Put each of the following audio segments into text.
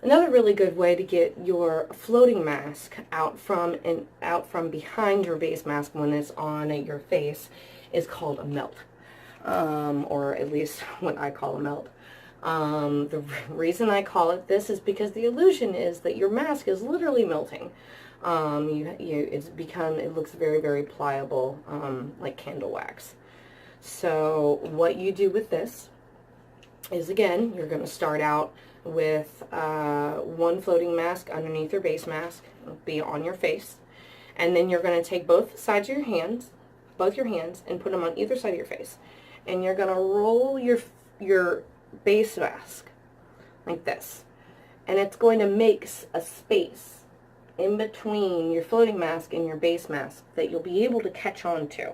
Another really good way to get your floating mask out from behind your base mask when it's on your face is called a melt, or at least what I call a melt. The reason I call it this is because the illusion is that your mask is literally melting. It looks very, very pliable, like candle wax. So what you do with this is, again, you're going to start out with one floating mask underneath your base mask. It'll be on your face. And then you're going to take both sides of your hands, both your hands, and put them on either side of your face. And you're going to roll your base mask like this. And it's going to make a space in between your floating mask and your base mask that you'll be able to catch on to.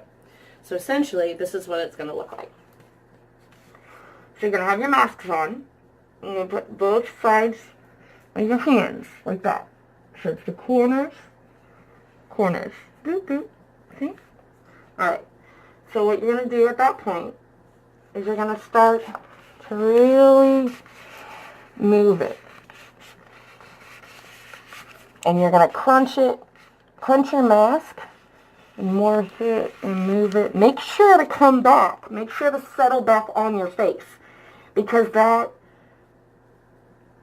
So essentially, this is what it's going to look like. So you're going to have your masks on, and you'll put both sides of your hands like that. So it's the corners. Boop, boop. See? Alright. So what you're going to do at that point is you're going to start to really move it. And you're going to crunch your mask, and morph it and move it. Make sure to come back. Make sure to settle back on your face, because that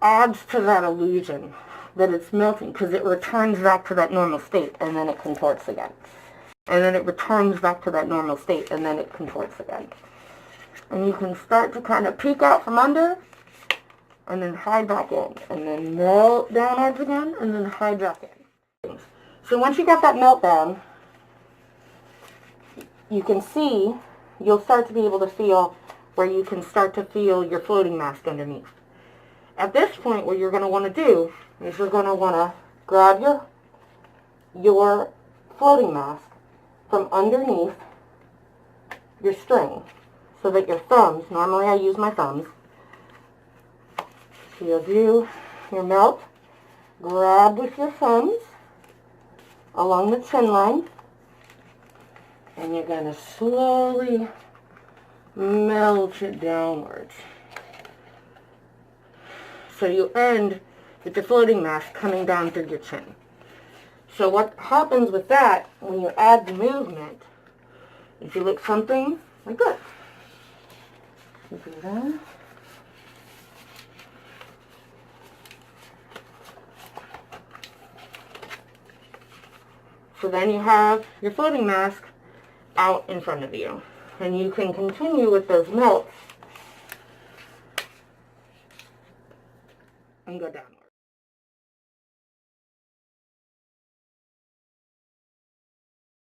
adds to that illusion that it's melting, because it returns back to that normal state and then it contorts again. And then it returns back to that normal state and then it contorts again. And you can start to kind of peek out from under and then hide back in, and then melt downwards again and then hide back in. So once you got that melt down, you can see, you'll start to be able to feel where you can start to feel your floating mask underneath. At this point, what you're going to want to do is you're going to want to grab your floating mask from underneath your string so that your thumbs, normally I use my thumbs, so you'll do your melt, grab with your thumbs along the chin line, and you're going to slowly melt it downwards. So you end with the floating mask coming down through your chin. So what happens with that, when you add the movement, is you look something like this. You do that. So then you have your floating mask out in front of you. And you can continue with those melts and go downward.